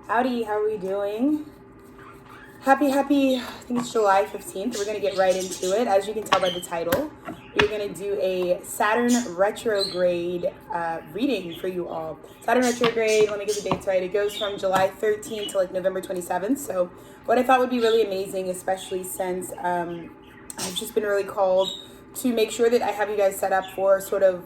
Howdy, how are we doing? Happy, I think it's July 15th. We're going to get right into it. As you can tell by the title, we're going to do a Saturn retrograde reading for you all. Saturn retrograde, let me get the dates right. It goes from July 13th to like November 27th. So what I thought would be really amazing, especially since I've just been really called to make sure that I have you guys set up for sort of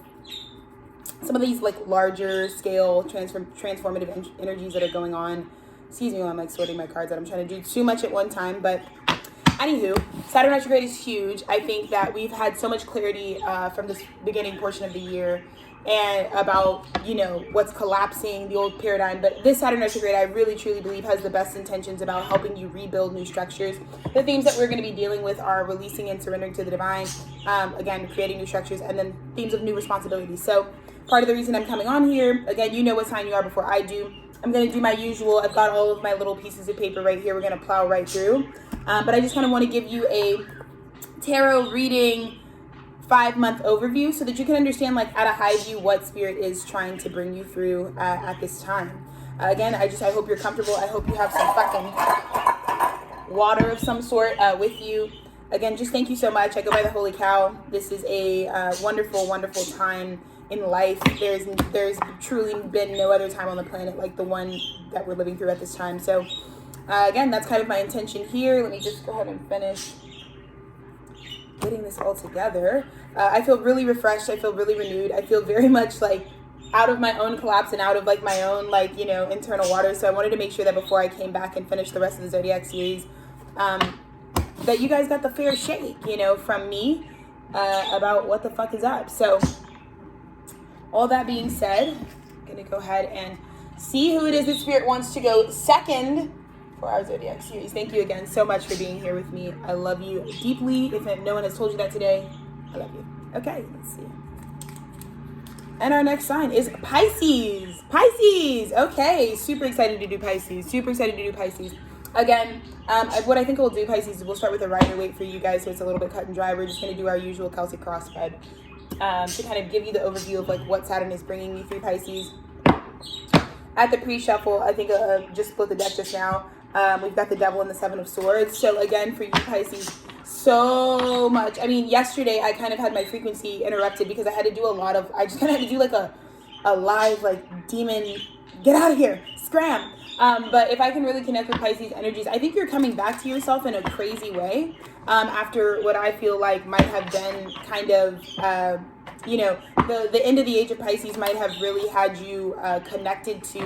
some of these like larger scale transformative energies that are going on. Excuse me while I'm like sorting my cards out. I'm trying to do too much at one time, but anywho, Saturn retrograde is huge. I think that we've had so much clarity from this beginning portion of the year and about, you know, what's collapsing, the old paradigm. But this Saturn retrograde, I really truly believe has the best intentions about helping you rebuild new structures. The themes that we're going to be dealing with are releasing and surrendering to the divine, again, creating new structures, and then themes of new responsibilities. So part of the reason I'm coming on here, again, you know what sign you are before I do. I'm going to do my usual. I've got all of my little pieces of paper right here. We're going to plow right through. But I just kind of want to give you a tarot reading 5-month overview so that you can understand, like, at a high view what spirit is trying to bring you through at this time. Again, I hope you're comfortable. I hope you have some fucking water of some sort with you. Again, just thank you so much. I go by the Holy Cow. This is a wonderful, wonderful time in life. There's truly been no other time on the planet like the one that we're living through at this time. So again, that's kind of my intention here. Let me just go ahead and finish getting this all together. I feel really refreshed. I feel really renewed. I feel very much like out of my own collapse and out of like my own, like, you know, internal water. So I wanted to make sure that before I came back and finished the rest of the Zodiac series, that you guys got the fair shake, you know, from me about what the fuck is up. So all that being said, I'm going to go ahead and see who it is that Spirit wants to go second for our Zodiac series. Thank you again so much for being here with me. I love you deeply. If no one has told you that today, I love you. Okay, let's see. And our next sign is Pisces. Pisces. Okay, super excited to do Pisces. Again, what I think we'll do, Pisces, is we'll start with a Rider Waite for you guys so it's a little bit cut and dry. We're just going to do our usual Celtic cross spread to kind of give you the overview of like what Saturn is bringing you through Pisces. At the pre-shuffle, I think just split the deck just now. We've got the Devil and the Seven of Swords. So again, for you Pisces, so much. I mean, yesterday I kind of had my frequency interrupted because I had to do I just kind of had to do like a live like demon, get out of here, scram. But if I can really connect with Pisces energies, I think you're coming back to yourself in a crazy way after what I feel like might have been kind of, you know, the end of the age of Pisces might have really had you connected to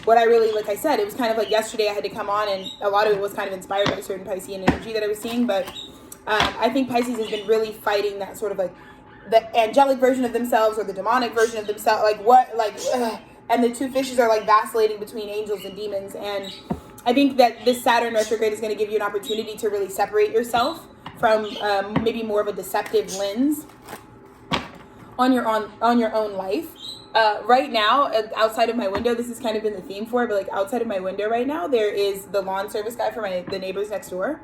what I really, like I said, it was kind of like yesterday I had to come on and a lot of it was kind of inspired by a certain Piscean energy that I was seeing. But I think Pisces has been really fighting that sort of like the angelic version of themselves or the demonic version of themselves. Like what, like, and the two fishes are like vacillating between angels and demons. And I think that this Saturn retrograde is going to give you an opportunity to really separate yourself from maybe more of a deceptive lens on your own life. Right now, outside of my window, this has kind of been the theme for it, but like outside of my window right now, there is the lawn service guy for the neighbors next door.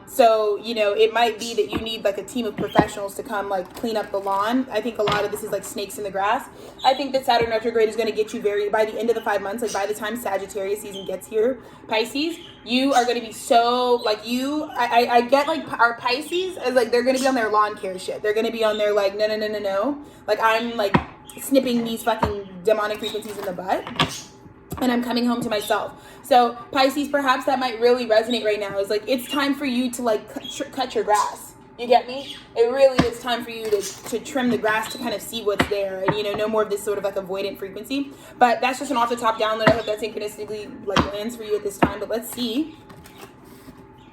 So, you know, it might be that you need like a team of professionals to come like clean up the lawn. I think a lot of this is like snakes in the grass. I think that Saturn retrograde is going to get you by the end of the 5 months, like by the time Sagittarius season gets here, Pisces, you are going to be so like I get like our Pisces is like, they're going to be on their lawn care shit. They're going to be on their like, no. Like I'm like snipping these fucking demonic frequencies in the butt. And I'm coming home to myself. So Pisces, perhaps that might really resonate right now. Is like, it's time for you to like cut your grass. You get me? It really is time for you to trim the grass to kind of see what's there. And, you know, no more of this sort of like avoidant frequency. But that's just an off the top download. I hope that synchronistically like lands for you at this time. But let's see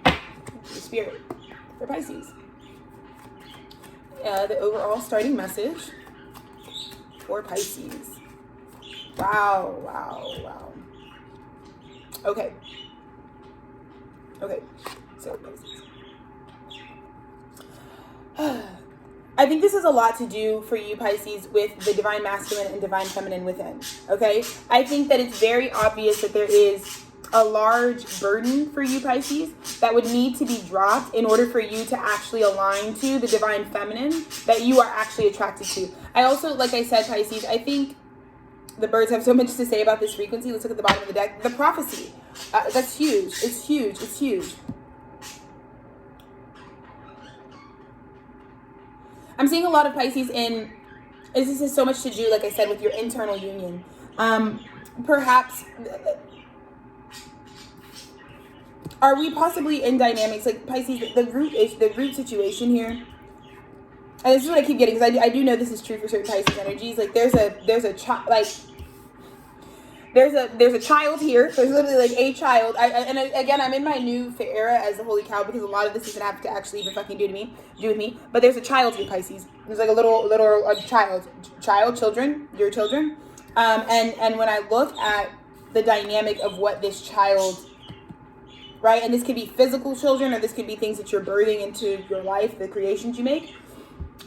the Spirit for Pisces. The overall starting message for Pisces. Wow. Okay. So Pisces. I think this is a lot to do for you, Pisces, with the divine masculine and divine feminine within. Okay? I think that it's very obvious that there is a large burden for you, Pisces, that would need to be dropped in order for you to actually align to the divine feminine that you are actually attracted to. I also, like I said, Pisces, I think The birds have so much to say about this frequency. Let's look at the bottom of the deck. The prophecy. That's huge. It's huge. It's huge. I'm seeing a lot of Pisces in, this has so much to do, like I said, with your internal union. Perhaps, are we possibly in dynamics, like Pisces, the root situation here, and this is what I keep getting, because I do know this is true for certain Pisces energies, like there's a child, like, there's a child here. There's literally like a child. Again, I'm in my new era as the holy cow, because a lot of this is gonna have to actually even fucking do with me. But there's a child here, Pisces. There's like a little children, your children. And when I look at the dynamic of what this child, right, and this could be physical children, or this could be things that you're birthing into your life, the creations you make.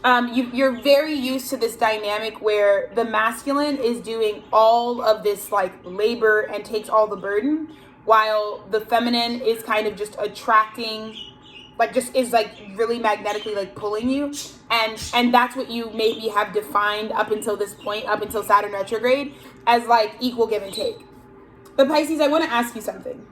You're very used to this dynamic where the masculine is doing all of this like labor and takes all the burden, while the feminine is kind of just attracting, like just is like really magnetically like pulling you, and that's what you maybe have defined up until this point, up until Saturn retrograde, as like equal give and take. But Pisces, I want to ask you something,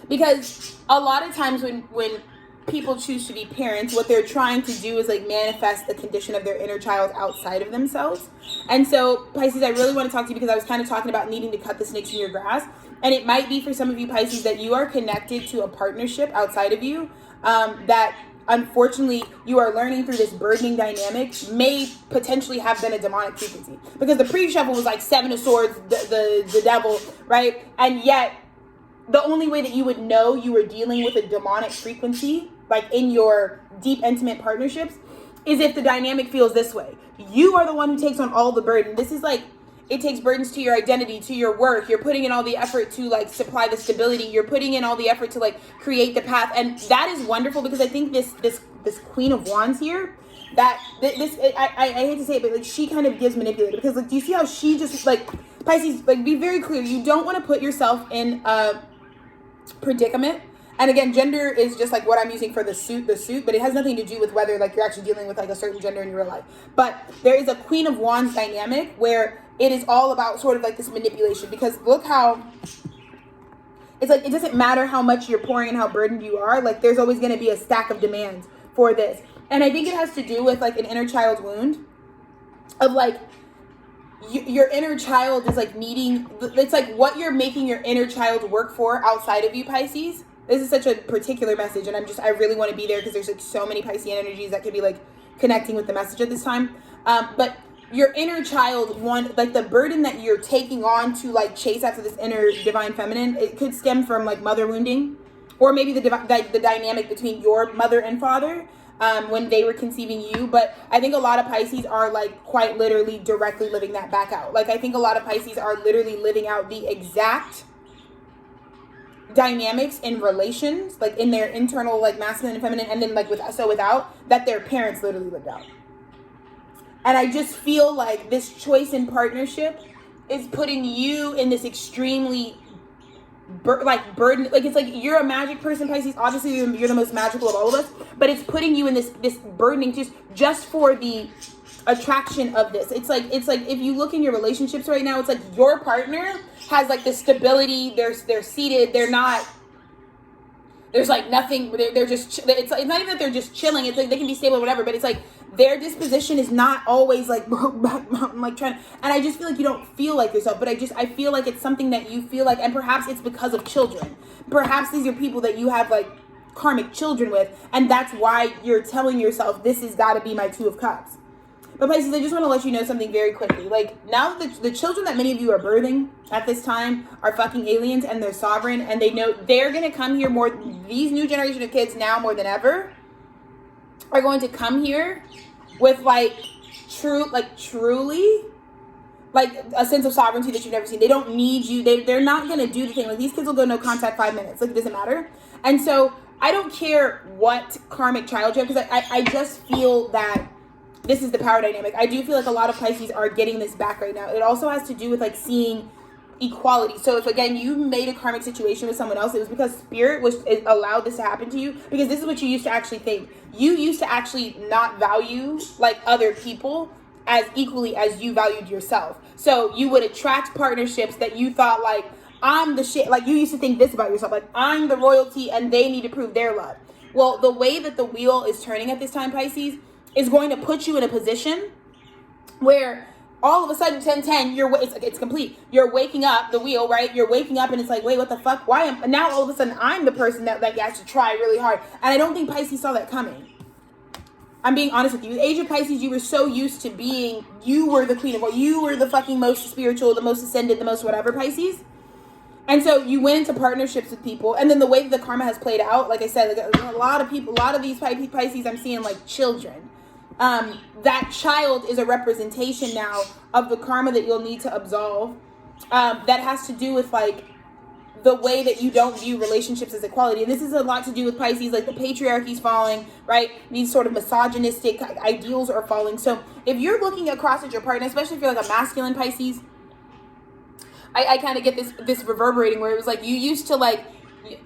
because a lot of times when people choose to be parents, what they're trying to do is like manifest the condition of their inner child outside of themselves. And so Pisces, I really want to talk to you because I was kind of talking about needing to cut the snakes in your grass. And it might be for some of you Pisces that you are connected to a partnership outside of you, that unfortunately you are learning through this burdening dynamic may potentially have been a demonic frequency, because the pre-shuffle was like 7 of swords, the devil, right? And yet the only way that you would know you were dealing with a demonic frequency, like in your deep, intimate partnerships, is if the dynamic feels this way. You are the one who takes on all the burden. This is like, it takes burdens to your identity, to your work. You're putting in all the effort to like supply the stability. You're putting in all the effort to like create the path. And that is wonderful, because I think this Queen of Wands here, that this, I hate to say it, but like she kind of gives manipulated, because like, do you see how she just like, Pisces, like be very clear. You don't want to put yourself in a predicament. And again, gender is just like what I'm using for the suit, but it has nothing to do with whether like you're actually dealing with like a certain gender in your real life. But there is a Queen of Wands dynamic where it is all about sort of like this manipulation, because look how it's like, it doesn't matter how much you're pouring and how burdened you are, like there's always going to be a stack of demands for this. And I think it has to do with like an inner child wound of like, your inner child is like needing, it's like what you're making your inner child work for outside of you, Pisces. This is such a particular message, and I really want to be there because there's like so many Piscean energies that could be like connecting with the message at this time. But your inner child, like the burden that you're taking on to like chase after this inner divine feminine, it could stem from like mother wounding, or maybe the dynamic between your mother and father when they were conceiving you. But I think a lot of Pisces are like quite literally directly living that back out. Like I think a lot of Pisces are literally living out the exact dynamics in relations, like in their internal like masculine and feminine, and then like without that their parents literally lived out. And I just feel like this choice in partnership is putting you in this extremely burden. Like it's like you're a magic person, Pisces. Obviously you're the most magical of all of us, but it's putting you in this burdening just for the attraction of this. It's like if you look in your relationships right now, it's like your partner has like the stability, they're seated, they're not, there's like nothing, they're just, it's not even that they're just chilling, it's like they can be stable or whatever, but it's like their disposition is not always like like trying, and I just feel like you don't feel like yourself, but I feel like it's something that you feel like, and perhaps it's because of children, perhaps these are people that you have like karmic children with, and that's why you're telling yourself this has got to be my 2 of Cups. But Pisces, I just want to let you know something very quickly. Like, now the children that many of you are birthing at this time are fucking aliens, and they're sovereign, and they know they're going to come here more. These new generation of kids now more than ever are going to come here with truly like a sense of sovereignty that you've never seen. They don't need you. They're not going to do the thing. Like, these kids will go no contact 5 minutes. Like, it doesn't matter. And so I don't care what karmic child you have, because I just feel that this is the power dynamic. I do feel like a lot of Pisces are getting this back right now. It also has to do with like seeing equality. So if again you made a karmic situation with someone else, it was because spirit allowed this to happen to you, because this is what you used to actually think. You used to actually not value like other people as equally as you valued yourself. So you would attract partnerships that you thought like, I'm the shit. Like you used to think this about yourself, like I'm the royalty and they need to prove their love. Well, the way that the wheel is turning at this time, Pisces, is going to put you in a position where all of a sudden 10-10, it's complete. You're waking up, the wheel, right? You're waking up and it's like, wait, what the fuck? Now all of a sudden I'm the person that like has to try really hard. And I don't think Pisces saw that coming. I'm being honest with you. The age of Pisces, you were so used to being, you were the queen of all, you were the fucking most spiritual, the most ascended, the most whatever, Pisces. And so you went into partnerships with people, and then the way that the karma has played out, like I said, like a lot of people, a lot of these Pisces, I'm seeing like children. That child is a representation now of the karma that you'll need to absolve. That has to do with like the way that you don't view relationships as equality. And this is a lot to do with Pisces, like the patriarchy's falling, right? These sort of misogynistic ideals are falling. So if you're looking across at your partner, especially if you're like a masculine Pisces, I kind of get this reverberating where it was like you used to like,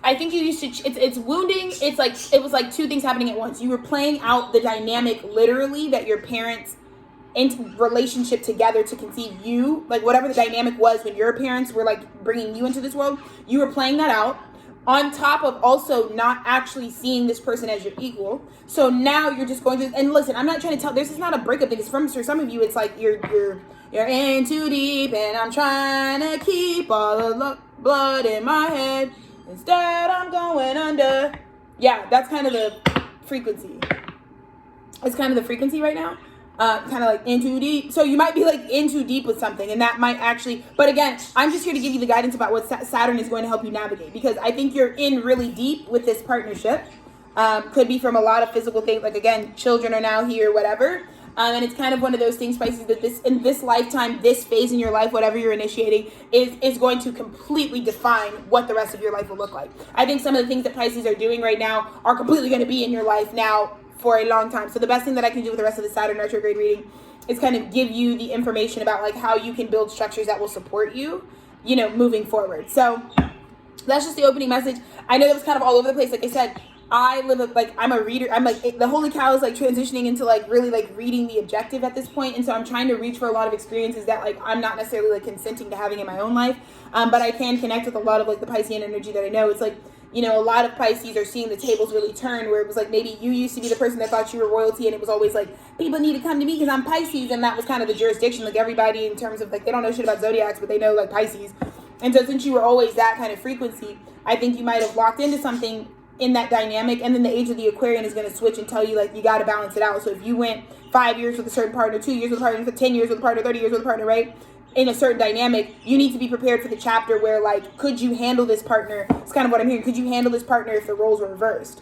I think you used to, it's wounding. It's like, it was like two things happening at once. You were playing out the dynamic literally that your parents in relationship together to conceive you, like whatever the dynamic was when your parents were like bringing you into this world, you were playing that out on top of also not actually seeing this person as your equal. So now you're just going through, and listen, I'm not trying to tell, this is not a breakup thing. It's for some of you, it's like you're in too deep and I'm trying to keep all the blood in my head. Instead, I'm going under. Yeah, that's kind of the frequency. It's kind of the frequency right now. Kind of like in too deep. So you might be like in too deep with something, and that might actually, but again, I'm just here to give you the guidance about what Saturn is going to help you navigate, because I think you're in really deep with this partnership. Could be from a lot of physical things, like again, children are now here, whatever. And it's kind of one of those things, Pisces, that in this lifetime, this phase in your life, whatever you're initiating, is going to completely define what the rest of your life will look like. I think some of the things that Pisces are doing right now are completely going to be in your life now for a long time. So the best thing that I can do with the rest of the Saturn retrograde reading is kind of give you the information about like how you can build structures that will support you, moving forward. So that's just the opening message. I know that was kind of all over the place. Like I said, I'm a reader. I'm like, the holy cow is like transitioning into like really like reading the objective at this point. And so I'm trying to reach for a lot of experiences that like I'm not necessarily like consenting to having in my own life. But I can connect with a lot of like the Piscean energy that I know. It's like, a lot of Pisces are seeing the tables really turn, where it was like maybe you used to be the person that thought you were royalty, and it was always like, people need to come to me because I'm Pisces, and that was kind of the jurisdiction, like everybody in terms of like, they don't know shit about zodiacs, but they know like Pisces. And so since you were always that kind of frequency, I think you might have locked into something in that dynamic, and then the age of the Aquarian is going to switch and tell you like you got to balance it out. So if you went 5 years with a certain partner, 2 years with a partner, 10 years with a partner, 30 years with a partner, right, in a certain dynamic, you need to be prepared for the chapter where like, could you handle this partner? It's kind of what I'm hearing. Could you handle this partner if the roles were reversed?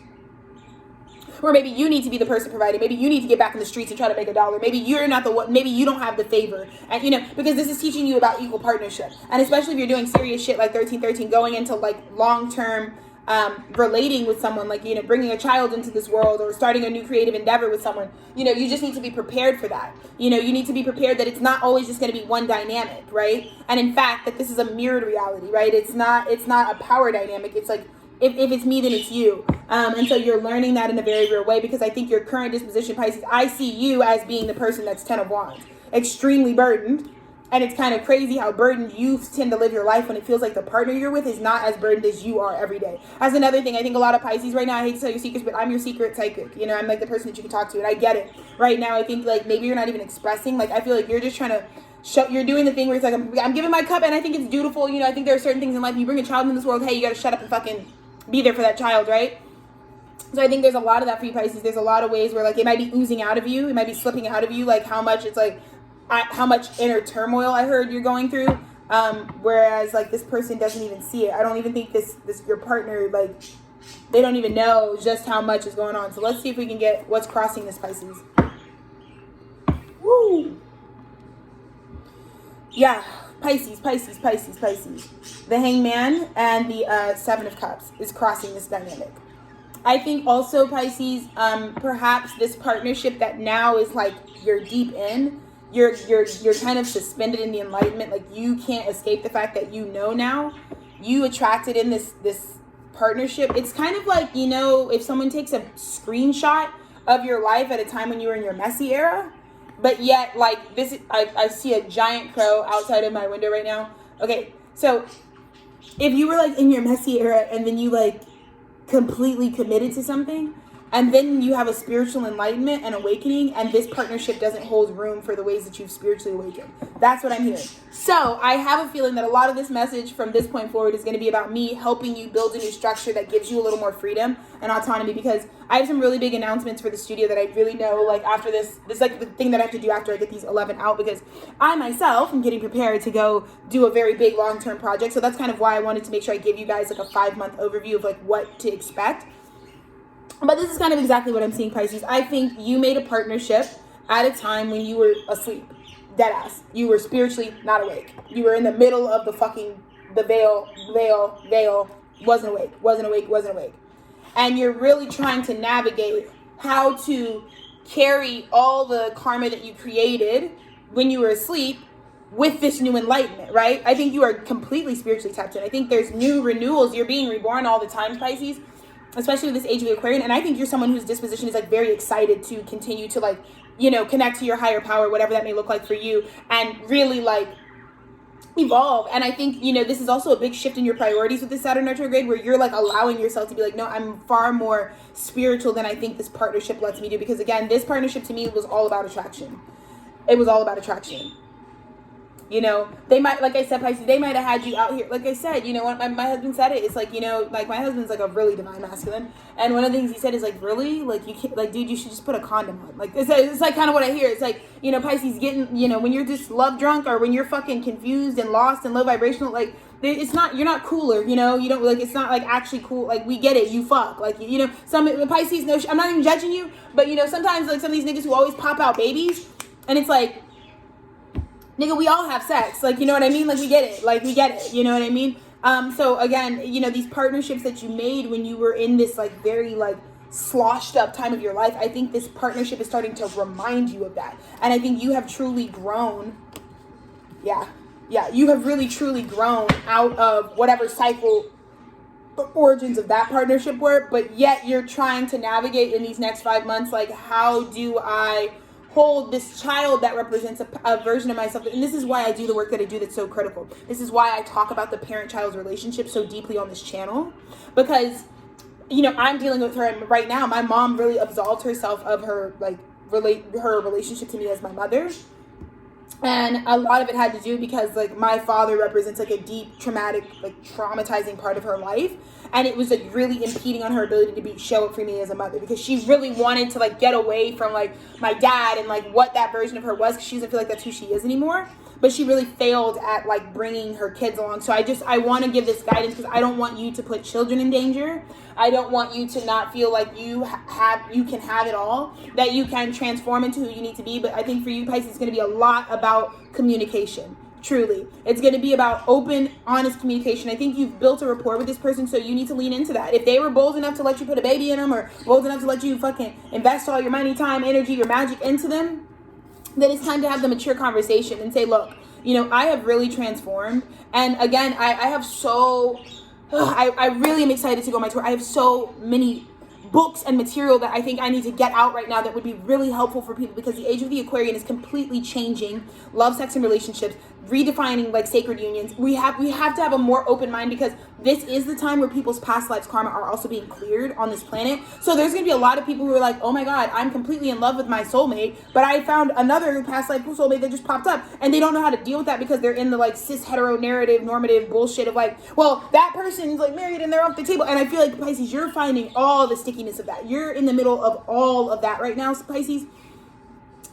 Or maybe you need to be the person providing. Maybe you need to get back in the streets and try to make $1. Maybe you're not the one. Maybe you don't have the favor. And because this is teaching you about equal partnership. And especially if you're doing serious shit like 1313, going into like long-term relating with someone, like, bringing a child into this world or starting a new creative endeavor with someone, you just need to be prepared for that. You need to be prepared that it's not always just going to be one dynamic, right? And in fact, that this is a mirrored reality, right? It's not a power dynamic. It's like, if it's me, then it's you. And so you're learning that in a very real way, because I think your current disposition, Pisces, I see you as being the person that's 10 of Wands, extremely burdened. And it's kind of crazy how burdened you tend to live your life when it feels like the partner you're with is not as burdened as you are every day. That's another thing. I think a lot of Pisces right now, I hate to tell your secrets, but I'm your secret psychic. I'm like the person that you can talk to, and I get it. Right now, I think like maybe you're not even expressing. Like I feel like you're just trying to show, you're doing the thing where it's like, I'm giving my cup, and I think it's dutiful. I think there are certain things in life. You bring a child into this world, hey, you got to shut up and fucking be there for that child, right? So I think there's a lot of that for you, Pisces. There's a lot of ways where like it might be oozing out of you. It might be slipping out of you, like how much it's like, how much inner turmoil I heard you're going through, whereas like this person doesn't even see it. I don't even think this your partner, like, they don't even know just how much is going on. So let's see if we can get what's crossing this, Pisces. Woo! Yeah, Pisces. The Hangman and the Seven of Cups is crossing this dynamic. I think also, Pisces, perhaps this partnership that now is like you're deep in, you're kind of suspended in the enlightenment. Like you can't escape the fact that now you attracted in this partnership. It's kind of like, if someone takes a screenshot of your life at a time when you were in your messy era, but yet, like, this, I see a giant crow outside of my window right now. Okay, so if you were, like, in your messy era and then you, like, completely committed to something, and then you have a spiritual enlightenment and awakening, and this partnership doesn't hold room for the ways that you've spiritually awakened. That's what I'm hearing. So I have a feeling that a lot of this message from this point forward is going to be about me helping you build a new structure that gives you a little more freedom and autonomy, because I have some really big announcements for the studio that I really know, like, after this is like the thing that I have to do after I get these 11 out, because I myself am getting prepared to go do a very big long-term project. So that's kind of why I wanted to make sure I give you guys like a 5-month overview of like what to expect. But this is kind of exactly what I'm seeing, Pisces. I think you made a partnership at a time when you were asleep. Deadass. You were spiritually not awake. You were in the middle of the veil. Wasn't awake. And you're really trying to navigate how to carry all the karma that you created when you were asleep with this new enlightenment, right? I think you are completely spiritually tapped in. I think there's new renewals. You're being reborn all the time, Pisces, especially with this age of the Aquarian. And I think you're someone whose disposition is like very excited to continue to, like, you know, connect to your higher power, whatever that may look like for you, and really like evolve. And I think, you know, this is also a big shift in your priorities with the Saturn retrograde, where you're like allowing yourself to be like, no, I'm far more spiritual than I think this partnership lets me do. Because again, this partnership to me was all about attraction. It was all about attraction. You know, they might, like I said, Pisces, they might have had you out here. Like I said, you know, when my husband said it, it's like, you know, like my husband's like a really divine masculine. And one of the things he said is like, really? Like, you can't, like, dude, you should just put a condom on. Like, it's like kind of what I hear. It's like, you know, Pisces getting, you know, when you're just love drunk or when you're fucking confused and lost and low vibrational, like, it's not, you're not cooler, you know, you don't, like, it's not like actually cool. Like, we get it. You fuck. Like, you know, some Pisces, no, I'm not even judging you, but, you know, sometimes like some of these niggas who always pop out babies, and it's like, nigga, we all have sex. Like, you know what I mean? Like, we get it. Like, we get it. You know what I mean? So, again, you know, these partnerships that you made when you were in this, like, very, like, sloshed up time of your life, I think this partnership is starting to remind you of that. And I think you have truly grown. Yeah, you have really, truly grown out of whatever cycle the origins of that partnership were. But yet you're trying to navigate in these next 5 months, like, how do I hold this child that represents a version of myself? And this is why I do the work that I do that's so critical. This is why I talk about the parent-child relationship so deeply on this channel, because, you know, I'm dealing with her right now. My mom really absolved herself of her, like, her relationship to me as my mother. And a lot of it had to do because, like, my father represents, like, a deep, traumatic, like, traumatizing part of her life. And it was, like, really impeding on her ability to show up for me as a mother, because she really wanted to, like, get away from, like, my dad and, like, what that version of her was, because she doesn't feel like that's who she is anymore. But she really failed at, like, bringing her kids along. So I want to give this guidance because I don't want you to put children in danger. I don't want you to not feel like you can have it all, that you can transform into who you need to be. But I think for you, Pisces, it's going to be a lot about communication. Truly. It's going to be about open, honest communication. I think you've built a rapport with this person, so you need to lean into that. If they were bold enough to let you put a baby in them, or bold enough to let you fucking invest all your money, time, energy, your magic into them, then it's time to have the mature conversation and say, look, you know, I have really transformed. And again, I have so, I really am excited to go on my tour. I have so many books and material that I think I need to get out right now that would be really helpful for people, because the age of the Aquarian is completely changing love, sex, and relationships, redefining, like, sacred unions. We have to have a more open mind, because this is the time where people's past lives karma are also being cleared on this planet. So there's going to be a lot of people who are like, oh my God, I'm completely in love with my soulmate, but I found another past life soulmate that just popped up, and they don't know how to deal with that because they're in the, like, cis hetero narrative normative bullshit of, like, well, that person's, like, married and they're off the table. And I feel like, Pisces, you're finding all the stickiness of that. You're in the middle of all of that right now, Pisces,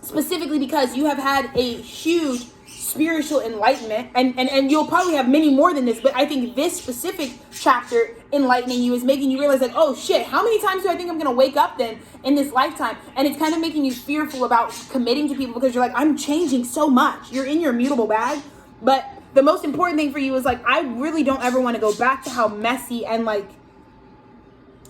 specifically because you have had a huge spiritual enlightenment, and you'll probably have many more than this, but I think this specific chapter enlightening you is making you realize, like, oh shit, how many times do I think I'm gonna wake up then in this lifetime? And it's kind of making you fearful about committing to people, because you're like, I'm changing so much. You're in your immutable bag. But the most important thing for you is, like, I really don't ever want to go back to how messy and, like,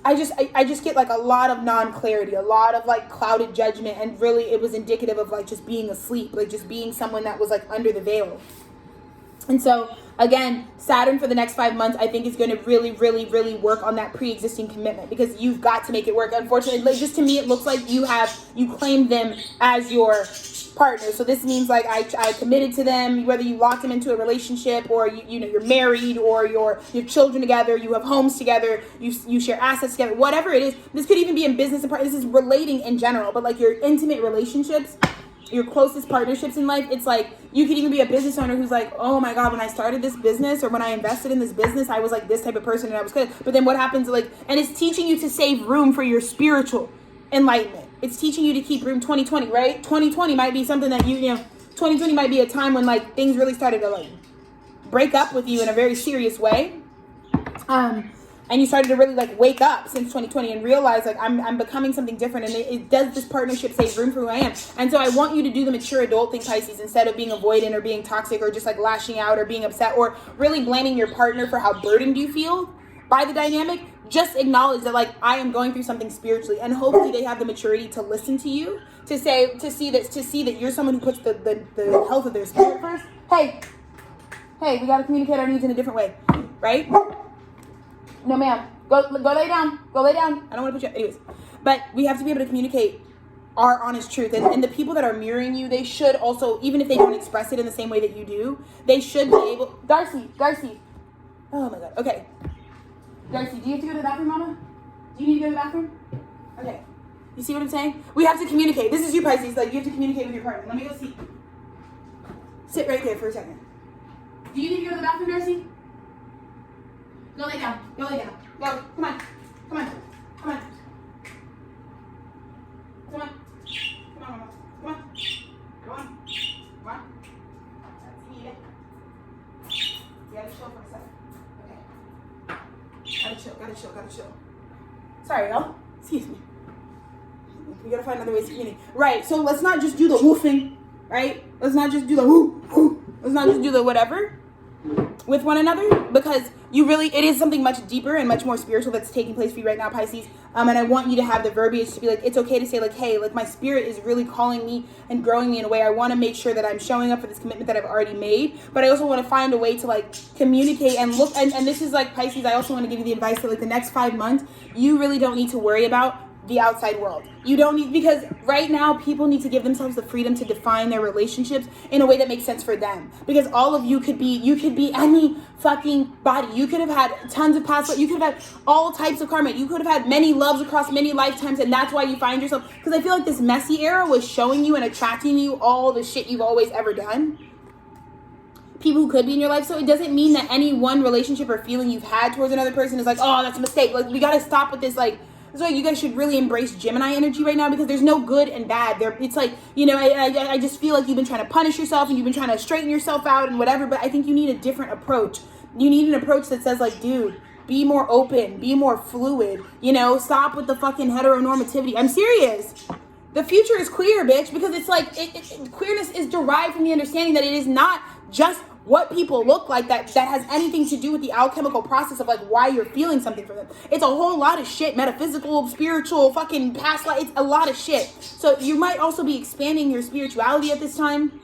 I just get, like, a lot of non-clarity, a lot of, like, clouded judgment, and really it was indicative of, like, just being asleep, like, just being someone that was, like, under the veil. And so Again, Saturn for the next 5 months, I think is going to really, really, really work on that pre-existing commitment, because you've got to make it work. Unfortunately, like, just to me, it looks like you claimed them as your partner. So this means like I committed to them, whether you locked them into a relationship, or you're married, or you have children together, you have homes together, you share assets together, whatever it is. This could even be in business and this is relating in general, but like your intimate relationships, your closest partnerships in life, it's like you could even be a business owner who's like, oh my God, when I started this business, or when I invested in this business, I was like this type of person and I was good. But then what happens, like, and it's teaching you to save room for your spiritual enlightenment. It's teaching you to keep room. 2020, right? 2020 might be something that 2020 might be a time when like things really started to like break up with you in a very serious way. And you started to really like wake up since 2020 and realize like I'm becoming something different, and it does this partnership save room for who I am. And so I want you to do the mature adult thing, Pisces, instead of being avoidant or being toxic or just like lashing out or being upset or really blaming your partner for how burdened you feel by the dynamic. Just acknowledge that like I am going through something spiritually, and hopefully they have the maturity to listen to you, to see that you're someone who puts the health of their spirit first. Hey, we got to communicate our needs in a different way, right? No, ma'am. Go lay down. Go lay down. I don't want to put you... Anyways. But we have to be able to communicate our honest truth. And the people that are mirroring you, they should also, even if they don't express it in the same way that you do, they should be able... Darcy. Oh, my God. Okay. Darcy, do you have to go to the bathroom, Mama? Do you need to go to the bathroom? Okay. You see what I'm saying? We have to communicate. This is you, Pisces. Like, you have to communicate with your partner. Let me go see. Sit right there for a second. Do you need to go to the bathroom, Darcy? Go lay down. Go. Come on. Mama. Come on. Go on. That's needed. You gotta chill for a second. Okay. Gotta chill. Sorry, y'all. Excuse me. We gotta find other ways to communicate. Right, so let's not just do the woofing, right? Let's not just do the woo. Let's not just do the whatever with one another, because it is something much deeper and much more spiritual that's taking place for you right now, Pisces. And I want you to have the verbiage to be like, it's okay to say like, hey, like my spirit is really calling me and growing me in a way. I want to make sure that I'm showing up for this commitment that I've already made, but I also want to find a way to like communicate and look. And this is like, Pisces, I also want to give you the advice that like the next 5 months, you really don't need to worry about the outside world. You don't need, because right now people need to give themselves the freedom to define their relationships in a way that makes sense for them. Because all of you could be any fucking body. You could have had tons of past, you could have had all types of karma. You could have had many loves across many lifetimes, and that's why you find yourself, because I feel like this messy era was showing you and attracting you all the shit you've always ever done. People who could be in your life. So it doesn't mean that any one relationship or feeling you've had towards another person is like, oh, that's a mistake. Like, we got to stop with this, like, that's why you guys should really embrace Gemini energy right now, because there's no good and bad. It's like, I just feel like you've been trying to punish yourself and you've been trying to straighten yourself out and whatever, but I think you need a different approach. You need an approach that says like, dude, be more open, be more fluid, stop with the fucking heteronormativity. I'm serious. The future is queer, bitch, because it's like, queerness is derived from the understanding that it is not just what people look like that has anything to do with the alchemical process of like why you're feeling something for them. It's a whole lot of shit, metaphysical, spiritual, fucking past life. It's a lot of shit. So you might also be expanding your spirituality at this time.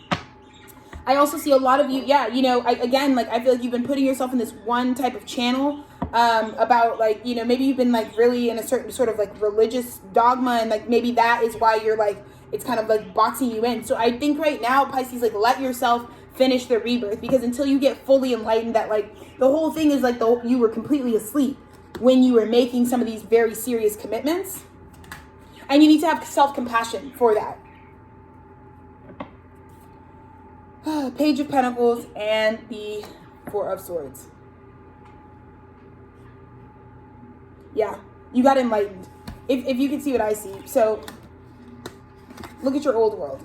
I also see a lot of you, I feel like you've been putting yourself in this one type of channel about like, maybe you've been like really in a certain sort of like religious dogma, and like maybe that is why you're like, it's kind of like boxing you in. So I think right now, Pisces, like let yourself finish the rebirth, because until you get fully enlightened that like the whole thing is like you were completely asleep when you were making some of these very serious commitments, and you need to have self-compassion for that. Page of Pentacles and the Four of Swords. Yeah, you got enlightened. If you can see what I see. So look at your old world.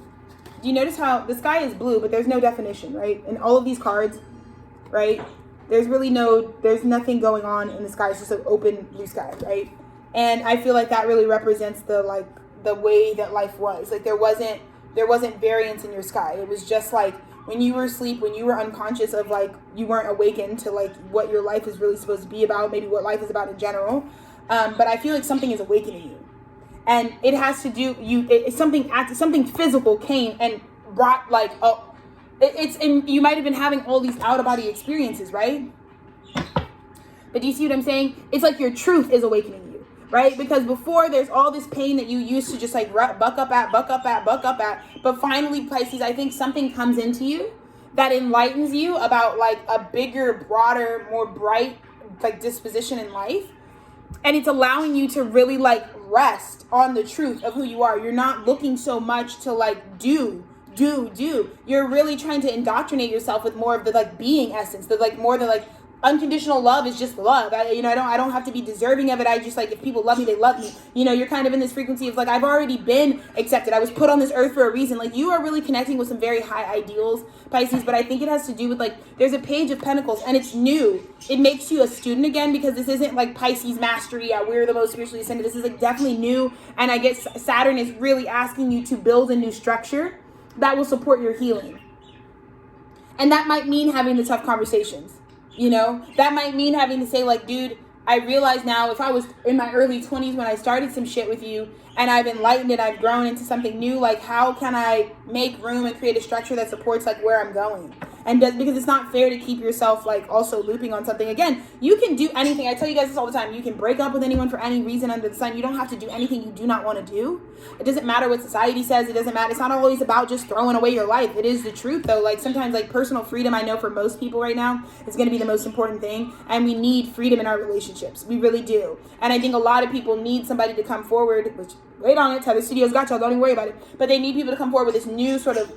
Do you notice how the sky is blue, but there's no definition, right? In all of these cards, right? There's nothing going on in the sky. It's just an open blue sky, right? And I feel like that really represents the way that life was. Like there wasn't variance in your sky. It was just like when you were asleep, when you were unconscious of like, you weren't awakened to like what your life is really supposed to be about, maybe what life is about in general. But I feel like something is awakening you. And it has to do, something physical came and brought like, And you might have been having all these out-of-body experiences, right? But do you see what I'm saying? It's like your truth is awakening you, right? Because before, there's all this pain that you used to just like buck up at. But finally, Pisces, I think something comes into you that enlightens you about like a bigger, broader, more bright like disposition in life. And it's allowing you to really like rest on the truth of who you are. You're not looking so much to like do. You're really trying to indoctrinate yourself with more of the like being essence, the like more the like unconditional love is just love. I don't have to be deserving of it. I just like, if people love me, they love me. You're kind of in this frequency of like, I've already been accepted. I was put on this earth for a reason. Like, you are really connecting with some very high ideals, Pisces, but I think it has to do with like, there's a Page of Pentacles and it's new. It makes you a student again, because this isn't like Pisces mastery. We're the most spiritually ascended. This is like definitely new. And I guess Saturn is really asking you to build a new structure that will support your healing. And that might mean having the tough conversations. That might mean having to say like, dude, I realize now, if I was in my early 20s when I started some shit with you and I've enlightened it, I've grown into something new, like how can I make room and create a structure that supports like where I'm going? And because it's not fair to keep yourself like also looping on something. Again, you can do anything. I tell you guys this all the time. You can break up with anyone for any reason under the sun. You don't have to do anything you do not want to do. It doesn't matter what society says. It doesn't matter. It's not always about just throwing away your life. It is the truth though. Like sometimes like personal freedom, I know for most people right now, is going to be the most important thing. And we need freedom in our relationships. We really do. And I think a lot of people need somebody to come forward, which wait on it. Tethered Studios got y'all. Don't even worry about it. But they need people to come forward with this new sort of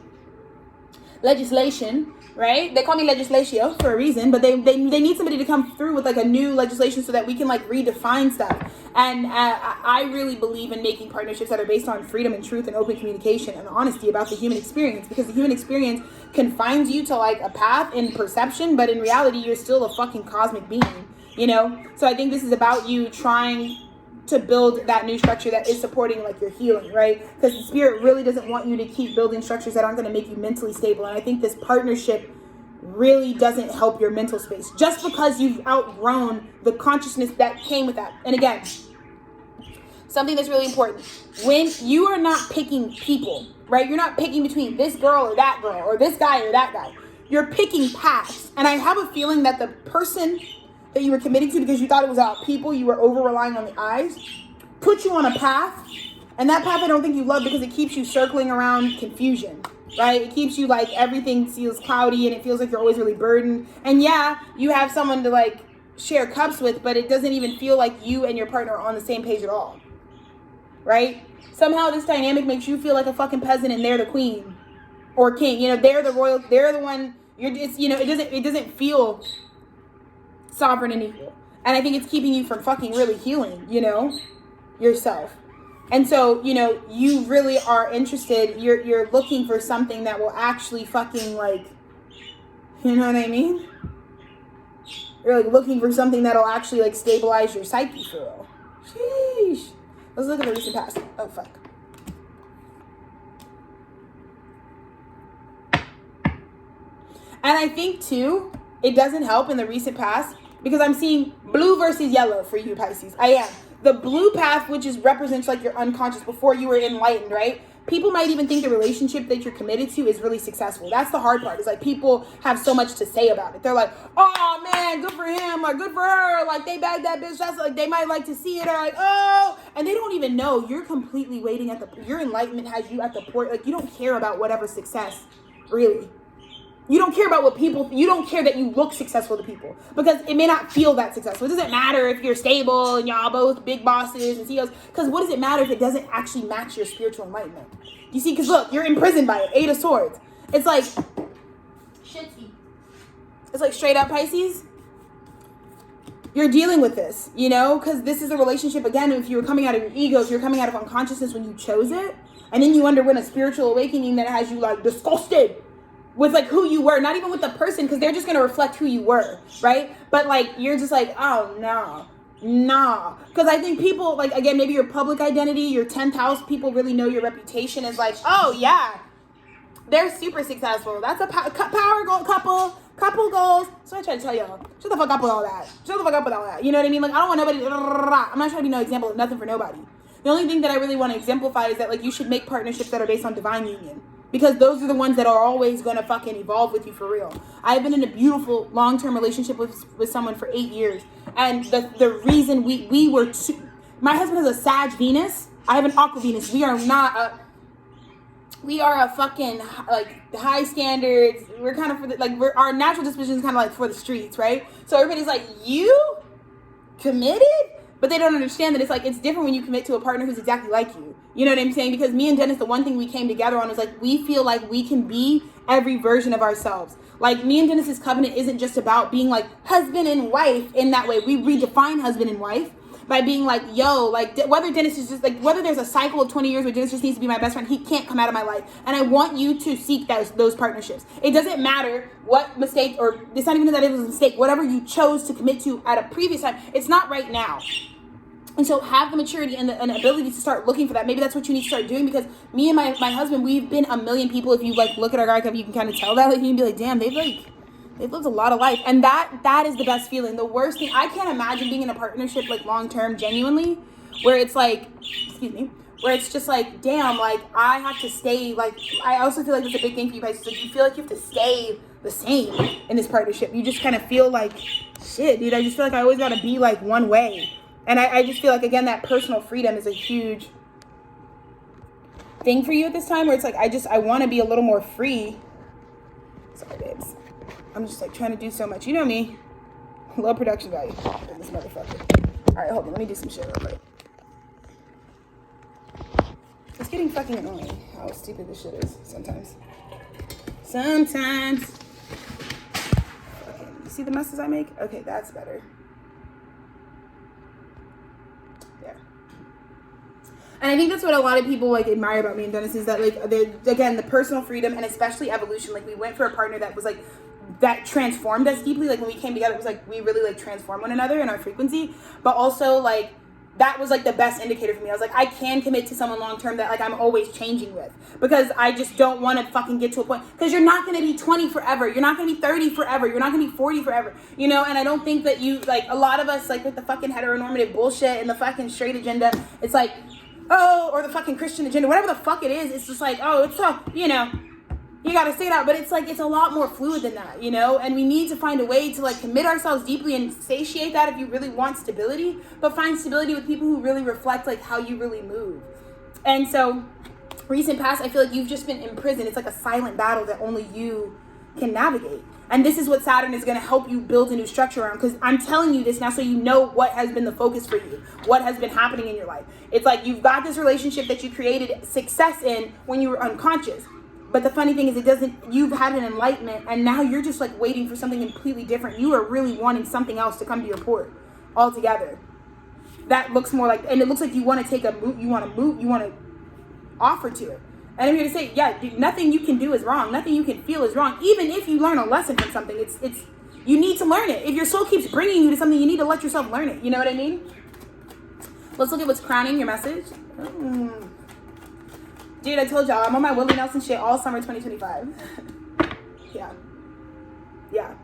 legislation, right? They call me legislatio for a reason, but they need somebody to come through with like a new legislation so that we can like redefine stuff. And I really believe in making partnerships that are based on freedom and truth and open communication and honesty about the human experience, because the human experience confines you to like a path in perception, but in reality you're still a fucking cosmic being, So I think this is about you trying to build that new structure that is supporting like your healing, right? Because the spirit really doesn't want you to keep building structures that aren't going to make you mentally stable. And I think this partnership really doesn't help your mental space, just because you've outgrown the consciousness that came with that. And again, something that's really important, when you are not picking people, right? You're not picking between this girl or that girl or this guy or that guy. You're picking paths. And I have a feeling that the person that you were committing to, because you thought it was about people, you were over relying on the eyes, put you on a path. And that path I don't think you love, because it keeps you circling around confusion, right? It keeps you like everything feels cloudy and it feels like you're always really burdened. And yeah, you have someone to like share cups with, but it doesn't even feel like you and your partner are on the same page at all, right? Somehow this dynamic makes you feel like a fucking peasant and they're the queen or king. They're the royal, they're the one. It doesn't feel sovereign and equal. And I think it's keeping you from fucking really healing, yourself. And so, you really are interested, you're looking for something that will actually fucking like, you know what I mean? You're like looking for something that'll actually like stabilize your psyche for real. Sheesh. Let's look at the recent past. Oh, fuck. And I think too, it doesn't help in the recent past, because I'm seeing blue versus yellow for you, Pisces. I am. The blue path, which represents like your unconscious before you were enlightened, right? People might even think the relationship that you're committed to is really successful. That's the hard part. Is like people have so much to say about it. They're like, oh man, good for him or good for her. Like they bagged that bitch. That's like, they might like to see it, or like, oh, and they don't even know you're completely waiting your enlightenment has you at the port. Like you don't care about whatever success, really. You don't care about what people, you don't care that you look successful to people, because it may not feel that successful. It doesn't matter if you're stable and y'all both big bosses and CEOs, because what does it matter if it doesn't actually match your spiritual enlightenment? You see, because look, you're imprisoned by it. 8 of Swords. It's like, shitsy. It's like straight up Pisces. You're dealing with this, because this is a relationship, again, if you were coming out of your ego, if you're coming out of unconsciousness when you chose it, and then you underwent a spiritual awakening that has you like disgusted with like who you were, not even with the person, because they're just going to reflect who you were, right? But like, you're just like, oh, no. Because I think people, like, again, maybe your public identity, your 10th house, people really know your reputation is like, oh, yeah, they're super successful. That's a power goal couple goals. So I try to tell y'all, shut the fuck up with all that. Shut the fuck up with all that. You know what I mean? Like, I don't want nobody, I'm not trying to be no example of nothing for nobody. The only thing that I really want to exemplify is that, like, you should make partnerships that are based on divine union. because those are the ones that are always going to fucking evolve with you for real. I've been in a beautiful long-term relationship with someone for 8 years. And the reason we were my husband has a Sag Venus. I have an Aqua Venus. We are a fucking, like, high standards. We're kind of for the, our natural disposition is kind of like for the streets, right? So everybody's like, you committed? But they don't understand that it's different when you commit to a partner who's exactly like you. You know what I'm saying? Because me and Dennis, the one thing we came together on was like, we feel like we can be every version of ourselves. Like, me and Dennis's covenant isn't just about being like husband and wife in that way. We redefine husband and wife by being like, yo, like, whether Dennis is just like, whether there's a cycle of 20 years where Dennis just needs to be my best friend, he can't come out of my life. And I want you to seek those partnerships. It doesn't matter what mistake, or it's not even that it was a mistake, whatever you chose to commit to at a previous time, it's not right now. And so have the maturity and the ability to start looking for that. Maybe that's what you need to start doing, because me and my husband, we've been a million people. If you like look at our archive, you can kind of tell that. Like, you can be like, damn, they've lived a lot of life. And that is the best feeling. The worst thing, I can't imagine being in a partnership like long term, genuinely, where it's like, where it's just like, damn, like I have to stay. Like, I also feel like it's a big thing for you guys. Like, you feel like you have to stay the same in this partnership. You just kind of feel like, shit, dude, I just feel like I always got to be like one way. And I just feel like, again, that personal freedom is a huge thing for you at this time, where it's like, I want to be a little more free. Sorry, babes. I'm just like trying to do so much. You know me. Low production value in this motherfucker. All right, hold on. Let me do some shit real quick. It's getting fucking annoying how stupid this shit is sometimes. Sometimes. Okay, you see the messes I make? Okay, that's better. And I think that's what a lot of people like admire about me and Dennis, is that like, again, the personal freedom and especially evolution. Like, we went for a partner that was like, that transformed us deeply. Like, when we came together, it was like, we really like transformed one another in our frequency. But also like, that was like the best indicator for me. I was like, I can commit to someone long term that like I'm always changing with, because I just don't want to fucking get to a point, because you're not going to be 20 forever. You're not going to be 30 forever. You're not going to be 40 forever, you know? And I don't think that you, like, a lot of us, like with the fucking heteronormative bullshit and the fucking straight agenda, it's like, oh, or the fucking Christian agenda, whatever the fuck it is, it's just like, oh, it's so, you know, you gotta say that, but it's like, it's a lot more fluid than that, you know, and we need to find a way to like commit ourselves deeply and satiate that if you really want stability, but find stability with people who really reflect like how you really move. And so, recent past, I feel like you've just been imprisoned. It's like a silent battle that only you can navigate. And this is what Saturn is going to help you build a new structure around, because I'm telling you this now so you know what has been the focus for you, what has been happening in your life. It's like, you've got this relationship that you created success in when you were unconscious. But the funny thing is, you've had an enlightenment, and now you're just like waiting for something completely different. You are really wanting something else to come to your port altogether. That looks more like, and it looks like you want to take a move, you want to offer to it. And I'm here to say, yeah, dude, nothing you can do is wrong. Nothing you can feel is wrong. Even if you learn a lesson from something, it's you need to learn it. If your soul keeps bringing you to something, you need to let yourself learn it. You know what I mean? Let's look at what's crowning your message. Dude, I told y'all, I'm on my Willie Nelson shit all summer 2025. Yeah.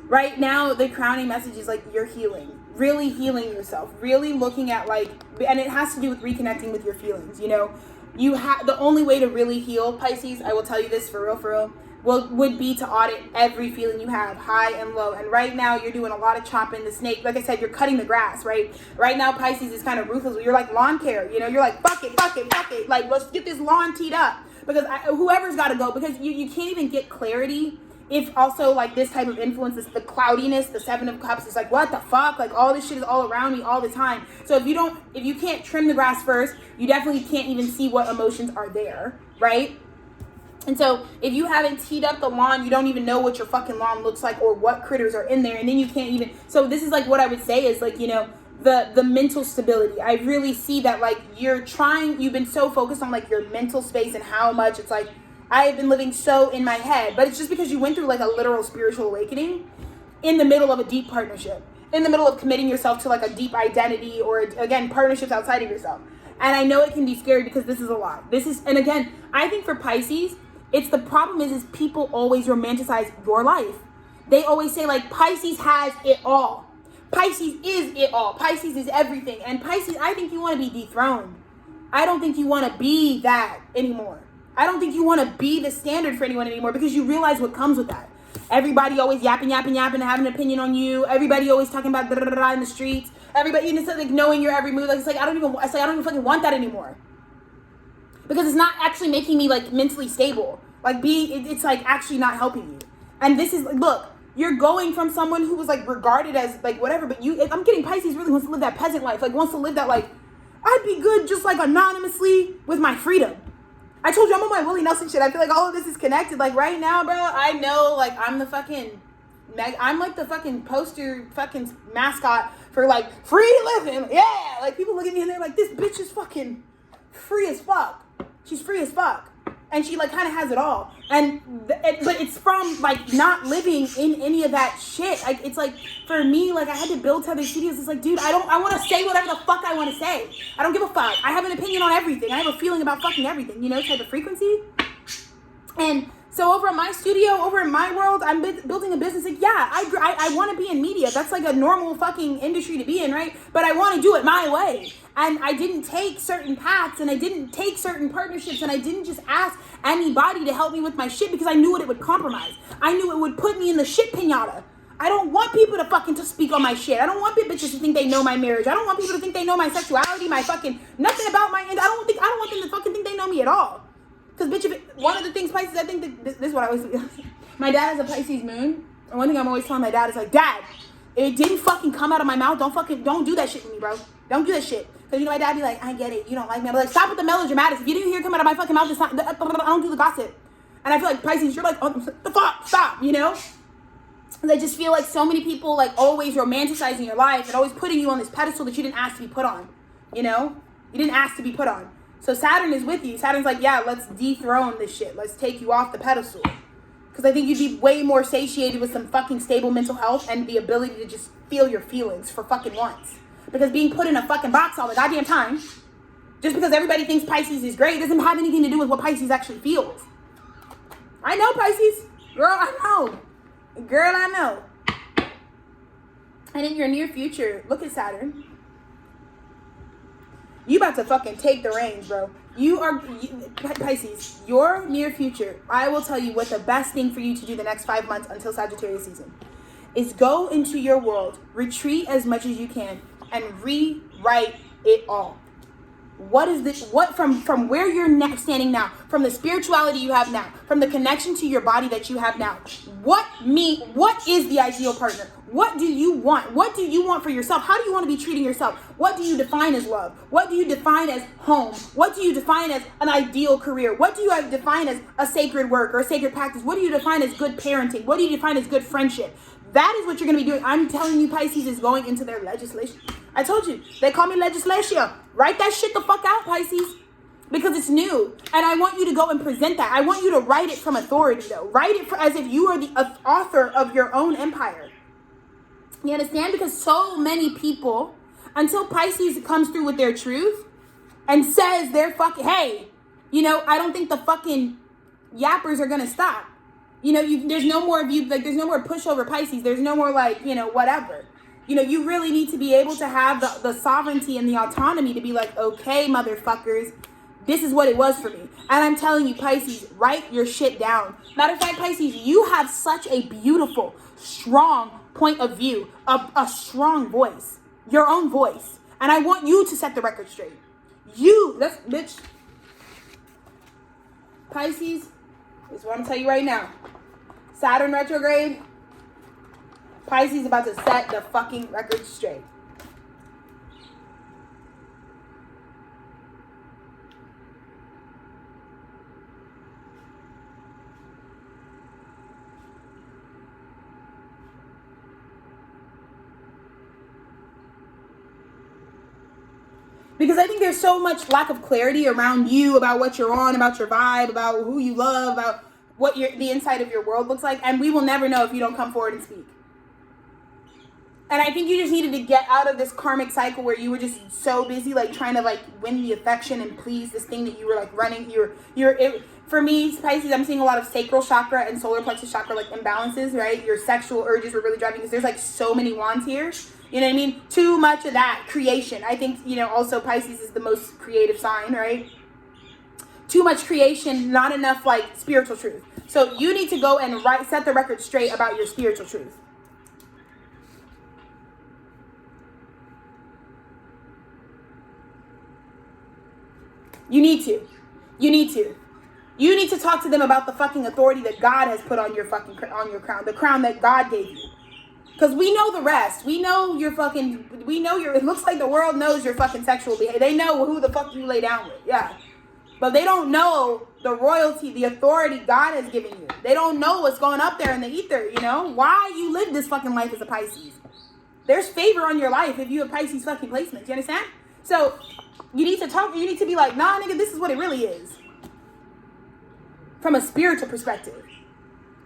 Right now, the crowning message is like, you're healing. Really healing yourself. Really looking at like, and it has to do with reconnecting with your feelings, you know? The only way to really heal, Pisces, I will tell you this for real, would be to audit every feeling you have, high and low. And right now, you're doing a lot of chopping the snake. Like I said, you're cutting the grass, right? Right now, Pisces is kind of ruthless. You're like lawn care, you know? You're like, fuck it. Like, let's get this lawn teed up. Because whoever's got to go. Because you can't even get clarity if also, like, this type of influence is the cloudiness, the Seven of Cups is like, what the fuck? Like, all this shit is all around me all the time. So if you can't trim the grass first, you definitely can't even see what emotions are there, right? And so if you haven't teed up the lawn, you don't even know what your fucking lawn looks like or what critters are in there. And then you can't even, so this is like what I would say is like, you know, the mental stability. I really see that like you've been so focused on like your mental space and how much it's like, I have been living so in my head, but it's just because you went through like a literal spiritual awakening in the middle of a deep partnership, in the middle of committing yourself to like a deep identity or again, partnerships outside of yourself. And I know it can be scary because this is a lot. And again, I think for Pisces, the problem is people always romanticize your life. They always say like Pisces has it all. Pisces is it all. Pisces is everything. And Pisces, I think you want to be dethroned. I don't think you want to be that anymore. I don't think you want to be the standard for anyone anymore because you realize what comes with that. Everybody always yapping, having an opinion on you. Everybody always talking about in the streets. Everybody, you know, like knowing your every move. Like it's like I don't even fucking want that anymore. Because it's not actually making me like mentally stable. Like it's like actually not helping you. And this is, look, you're going from someone who was like regarded as like whatever, but I'm getting Pisces really wants to live that peasant life. Like wants to live that like, I'd be good just like anonymously with my freedom. I told you I'm on my Willie Nelson shit. I feel like all of this is connected. Like right now, bro, I know like I'm like the fucking poster fucking mascot for like free living. Yeah. Like people look at me and they're like, this bitch is fucking free as fuck. She's free as fuck. And she like kind of has it all. But it's from like not living in any of that shit. Like it's like for me, like I had to build Tethered Studios. It's like, dude, I want to say whatever the fuck I want to say. I don't give a fuck. I have an opinion on everything. I have a feeling about fucking everything, you know, type of frequency. And so over at my studio, over in my world, I'm building a business. Like, yeah, I want to be in media. That's like a normal fucking industry to be in, right? But I want to do it my way. And I didn't take certain paths and I didn't take certain partnerships and I didn't just ask anybody to help me with my shit because I knew what it would compromise. I knew it would put me in the shit pinata. I don't want people to fucking to speak on my shit. I don't want bitches to think they know my marriage. I don't want people to think they know my sexuality, my fucking nothing about my end. I don't want them to fucking think they know me at all. Because bitch, one of the things Pisces, I think that this is what I always, my dad has a Pisces moon. And one thing I'm always telling my dad is like, Dad, it didn't fucking come out of my mouth. Don't do that shit with me, bro. Don't do that shit. Because you know my dad be like, I get it. You don't like me. I'm like, stop with the melodramatics. If you didn't hear it come out of my fucking mouth, it's not, I don't do the gossip. And I feel like Pisces, you're like, oh, the fuck, stop, you know? And I just feel like so many people like always romanticizing your life and always putting you on this pedestal that you didn't ask to be put on, you know? You didn't ask to be put on. So Saturn is with you. Saturn's like, yeah, let's dethrone this shit. Let's take you off the pedestal. Because I think you'd be way more satiated with some fucking stable mental health and the ability to just feel your feelings for fucking once. Because being put in a fucking box all the goddamn time, just because everybody thinks Pisces is great, doesn't have anything to do with what Pisces actually feels. I know, Pisces. Girl, I know. Girl, I know. And in your near future, look at Saturn. You about to fucking take the reins, bro. Pisces, your near future, I will tell you what the best thing for you to do the next 5 months until Sagittarius season is go into your world, retreat as much as you can, and rewrite it all. What is this? What from where you're standing now, from the spirituality you have now, from the connection to your body that you have now? What is the ideal partner? What do you want? What do you want for yourself? How do you want to be treating yourself? What do you define as love? What do you define as home? What do you define as an ideal career? What do you define as a sacred work or a sacred practice? What do you define as good parenting? What do you define as good friendship? That is what you're going to be doing. I'm telling you, Pisces is going into their legislation. I told you, they call me legislation. Write that shit the fuck out, Pisces. Because it's new. And I want you to go and present that. I want you to write it from authority, though. Write it as if you are the author of your own empire. You understand? Because so many people, until Pisces comes through with their truth and says they're fucking, hey, you know, I don't think the fucking yappers are going to stop. You know, there's no more of you, like, there's no more pushover Pisces. There's no more, like, you know, whatever. You know, you really need to be able to have the sovereignty and the autonomy to be like, okay, motherfuckers, this is what it was for me. And I'm telling you, Pisces, write your shit down. Matter of fact, Pisces, you have such a beautiful, strong point of view, a strong voice, your own voice. And I want you to set the record straight. That's, bitch. Pisces, this is what I'm telling you right now. Saturn retrograde, Pisces is about to set the fucking record straight. Because I think there's so much lack of clarity around you, about what you're on, about your vibe, about who you love, about what the inside of your world looks like. And we will never know if you don't come forward and speak. And I think you just needed to get out of this karmic cycle where you were just so busy, like, trying to, like, win the affection and please this thing that you were, like, running. For me, Pisces, I'm seeing a lot of sacral chakra and solar plexus chakra, like, imbalances, right? Your sexual urges were really driving because there's, like, so many wands here. You know what I mean? Too much of that creation. I think, you know, also Pisces is the most creative sign, right? too much creation, not enough like spiritual truth. So you need to go and set the record straight about your spiritual truth. You need to. You need to talk to them about the fucking authority that God has put on your crown, the crown that God gave you. Because we know the rest. We know it looks like the world knows your fucking sexual behavior. They know who the fuck you lay down with. Yeah. But they don't know the royalty, the authority God has given you. They don't know what's going up there in the ether, you know? Why you live this fucking life as a Pisces. There's favor on your life if you have Pisces fucking placements. You understand? So you need to talk. You need to be like, nah, nigga, this is what it really is. From a spiritual perspective.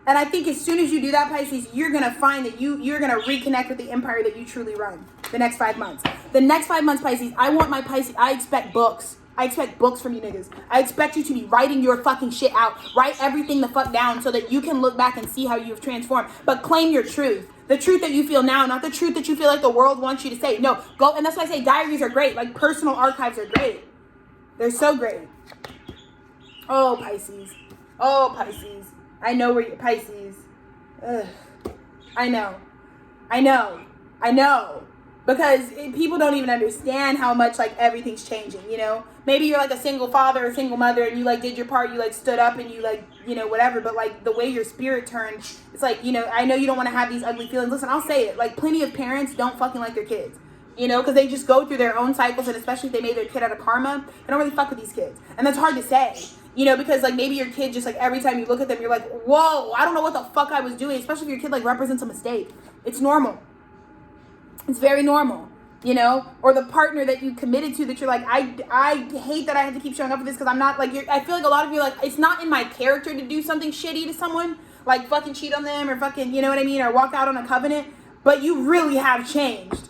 And I think as soon as you do that, Pisces, you're going to find that you're going to reconnect with the empire that you truly run the next 5 months. The next 5 months, Pisces, I want my Pisces, I expect books. I expect books from you niggas. I expect you to be writing your fucking shit out. Write everything the fuck down so that you can look back and see how you've transformed. But claim your truth. The truth that you feel now, not the truth that you feel like the world wants you to say. No, go, and that's why I say diaries are great. Like personal archives are great. They're so great. Oh, Pisces. Oh, Pisces. I know where you're, Pisces. Ugh. I know. Because people don't even understand how much, like, everything's changing, you know? Maybe you're, like, a single father or single mother and you, like, did your part. You, like, stood up and you, like, you know, whatever. But, like, the way your spirit turned, it's like, you know, I know you don't want to have these ugly feelings. Listen, I'll say it. Like, plenty of parents don't fucking like their kids. You know, because they just go through their own cycles. And especially if they made their kid out of karma, they don't really fuck with these kids. And that's hard to say. You know, because, like, maybe your kid just, like, every time you look at them, you're like, whoa, I don't know what the fuck I was doing. Especially if your kid, like, represents a mistake. It's normal. It's very normal, you know? Or the partner that you committed to that you're like, I hate that I have to keep showing up for this because I'm not, like, I feel like a lot of you are like, it's not in my character to do something shitty to someone. Like, fucking cheat on them or fucking, you know what I mean? Or walk out on a covenant. But you really have changed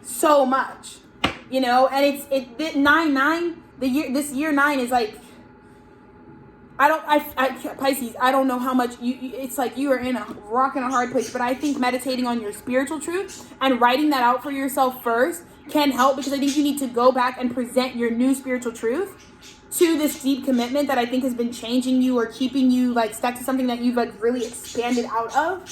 so much, you know? And it's 9-9, this year 9 is like, Pisces, I don't know how much it's like you are in a rock and a hard place, but I think meditating on your spiritual truth and writing that out for yourself first can help, because I think you need to go back and present your new spiritual truth to this deep commitment that I think has been changing you or keeping you, like, stuck to something that you've, like, really expanded out of.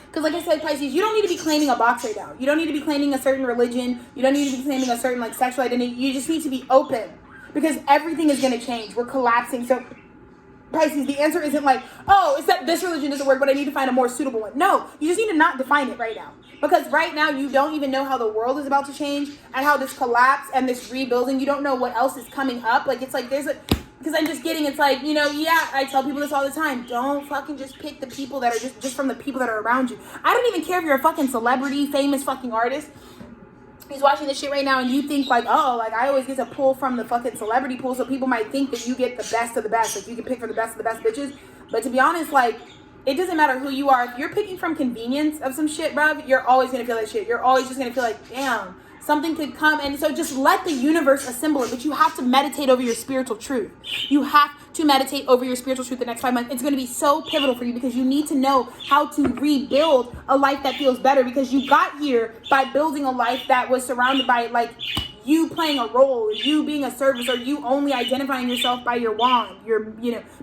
Because, like I said, Pisces, you don't need to be claiming a box right now. You don't need to be claiming a certain religion. You don't need to be claiming a certain, like, sexual identity. You just need to be open. Because everything is going to change. We're collapsing. So, Pisces, the answer isn't like, oh, it's that this religion doesn't work, but I need to find a more suitable one. No, you just need to not define it right now. Because right now, you don't even know how the world is about to change and how this collapse and this rebuilding, you don't know what else is coming up. Like, it's like because I'm just kidding. It's like, you know, yeah, I tell people this all the time. Don't fucking just pick the people that are just from the people that are around you. I don't even care if you're a fucking celebrity, famous fucking artist. He's watching this shit right now and you think like, oh, like I always get to pull from the fucking celebrity pool, so people might think that you get the best of the best, like you can pick from the best of the best bitches. But to be honest, like, it doesn't matter who you are. If you're picking from convenience of some shit, bruv, you're always gonna feel that shit. You're always just gonna feel like, damn, something could come. And so just let the universe assemble it. But you have to meditate over your spiritual truth. You have to meditate over your spiritual truth the next 5 months. It's going to be so pivotal for you, because you need to know how to rebuild a life that feels better, because you got here by building a life that was surrounded by, like, you playing a role, you being a service, or you only identifying yourself by your wand,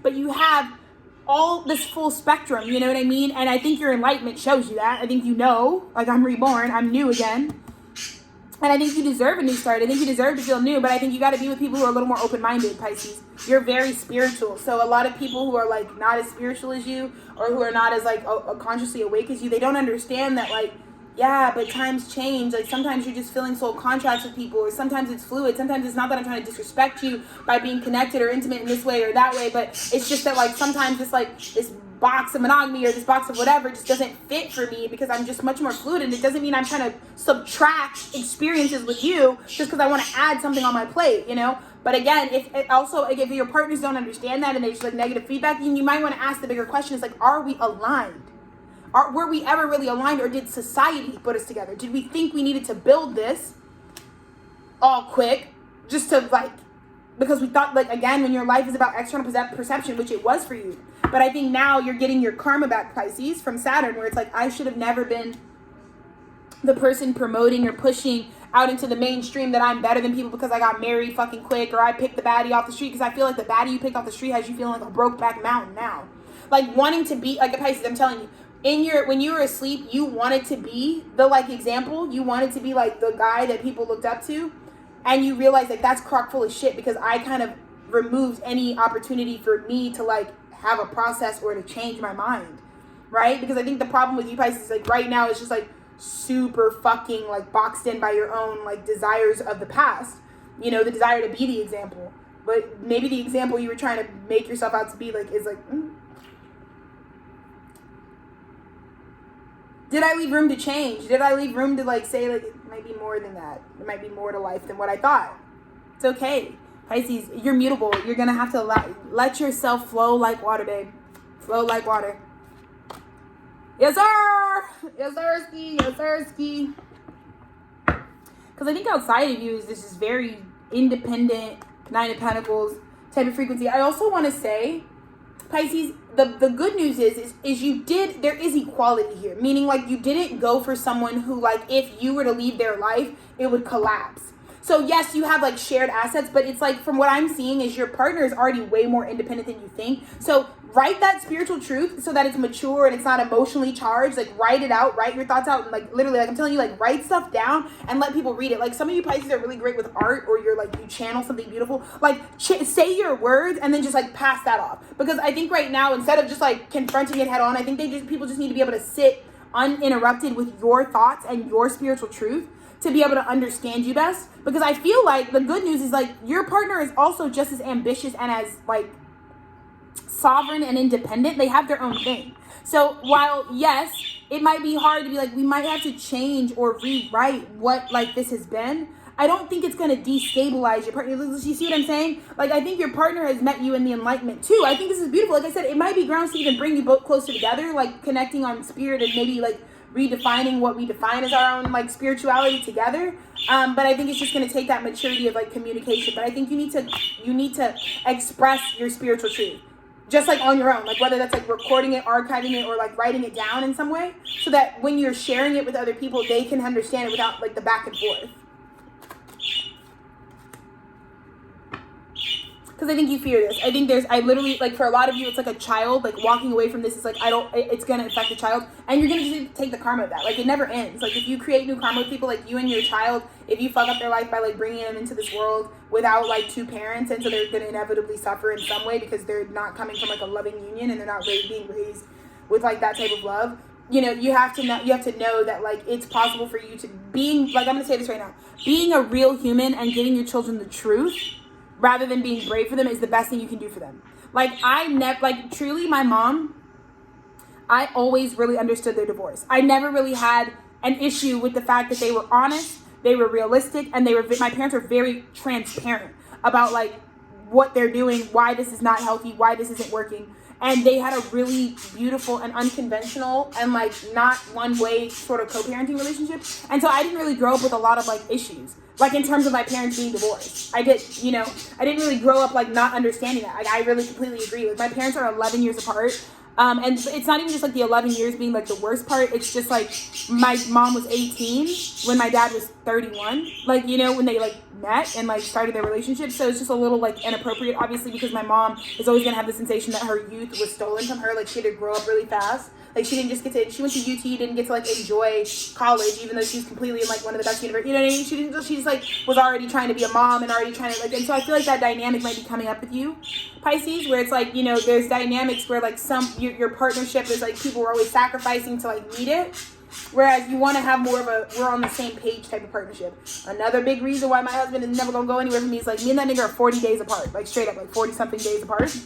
but you have all this full spectrum, you know what I mean? And I think your enlightenment shows you that. I think you know, like, I'm reborn, I'm new again. And I think you deserve a new start. I think you deserve to feel new, but I think you got to be with people who are a little more open-minded, Pisces. You're very spiritual. So a lot of people who are, like, not as spiritual as you, or who are not as, like, consciously awake as you, they don't understand that, like, yeah, but times change. Like, sometimes you're just filling soul contracts with people, or sometimes it's fluid. Sometimes it's not that I'm trying to disrespect you by being connected or intimate in this way or that way, but it's just that, like, sometimes it's, like, this box of monogamy or this box of whatever just doesn't fit for me, because I'm just much more fluid, and it doesn't mean I'm trying to subtract experiences with you just because I want to add something on my plate, you know? But again, if your partners don't understand that and they just, like, negative feedback, then you might want to ask the bigger question is, like, are we aligned? Were we ever really aligned, or did society put us together? Did we think we needed to build this all quick just to, like, because we thought, like, again, when your life is about external perception, which it was for you. But I think now you're getting your karma back, Pisces, from Saturn, where it's like, I should have never been the person promoting or pushing out into the mainstream that I'm better than people because I got married fucking quick, or I picked the baddie off the street, because I feel like the baddie you picked off the street has you feeling like a broke back mountain now. Like wanting to be like a Pisces, I'm telling you, when you were asleep, you wanted to be the like example. You wanted to be like the guy that people looked up to, and you realize like that's crock full of shit, because I kind of removed any opportunity for me to like have a process or to change my mind, right? Because I think the problem with you Pisces is like right now it's just like super fucking like boxed in by your own like desires of the past, you know, the desire to be the example, but maybe the example you were trying to make yourself out to be like is like did I leave room to change? Did I leave room to like say like it might be more than that, it might be more to life than what I thought? It's okay, Pisces, you're mutable. You're gonna have to let yourself flow like water, babe. Flow like water. Yes, sir. Yes, sir, ski. Yes, sir, ski. Because I think outside of you is this is very independent, Nine of Pentacles type of frequency. I also want to say, Pisces, the good news is there is equality here. Meaning, like, you didn't go for someone who, like, if you were to leave their life, it would collapse. So, yes, you have, like, shared assets, but it's, like, from what I'm seeing is your partner is already way more independent than you think. So, write that spiritual truth so that it's mature and it's not emotionally charged. Like, write it out, write your thoughts out, and, like, literally, like, I'm telling you, like, write stuff down and let people read it. Like, some of you Pisces are really great with art, or you're, like, you channel something beautiful. Like, say your words and then just, like, pass that off. Because I think right now, instead of just, like, confronting it head on, I think people just need to be able to sit uninterrupted with your thoughts and your spiritual truth to be able to understand you best. Because I feel like the good news is like your partner is also just as ambitious and as like sovereign and independent. They have their own thing. So while yes, it might be hard to be like, we might have to change or rewrite what like this has been, I don't think it's going to destabilize your partner. You see what I'm saying? Like, I think your partner has met you in the enlightenment too. I think this is beautiful. Like I said, it might be grounds to even bring you both closer together, like connecting on spirit and maybe like redefining what we define as our own like spirituality together. But I think it's just going to take that maturity of like communication. But I think you need to express your spiritual truth, just like on your own, like whether that's like recording it, archiving it, or like writing it down in some way, so that when you're sharing it with other people, they can understand it without like the back and forth. Because I think you fear this. I think I literally, like for a lot of you, it's like a child, like walking away from this is like, it's going to affect the child. And you're going to just take the karma of that. Like it never ends. Like if you create new karma with people, like you and your child, if you fuck up their life by like bringing them into this world without like two parents, and so they're going to inevitably suffer in some way because they're not coming from like a loving union and they're not really being raised with like that type of love. You know, you have to know that like it's possible for you to being, like I'm going to say this right now, being a real human and giving your children the truth rather than being brave for them is the best thing you can do for them. Like truly my mom, I always really understood their divorce. I never really had an issue with the fact that they were honest, they were realistic, and my parents were very transparent about like what they're doing, why this is not healthy, why this isn't working. And they had a really beautiful and unconventional and like not one way sort of co-parenting relationship. And so I didn't really grow up with a lot of like issues. Like in terms of my parents being divorced. I didn't really grow up like not understanding that. Like I really completely agree. Like my parents are 11 years apart. And it's not even just like the 11 years being like the worst part. It's just like my mom was 18 when my dad was 31. Like, you know, when they like met and like started their relationship. So it's just a little like inappropriate, obviously, because my mom is always going to have the sensation that her youth was stolen from her. Like she had to grow up really fast. Like she didn't just she went to UT, didn't get to like enjoy college, even though she's completely in like one of the best universities. You know what I mean? She just like was already trying to be a mom and already trying to like, and so I feel like that dynamic might be coming up with you, Pisces, where it's like, you know, there's dynamics where like your partnership is like people were always sacrificing to like meet it. Whereas you want to have more of a we're on the same page type of partnership. Another big reason why my husband is never going to go anywhere from me is like me and that nigga are 40 days apart. Like straight up, like 40 something days apart.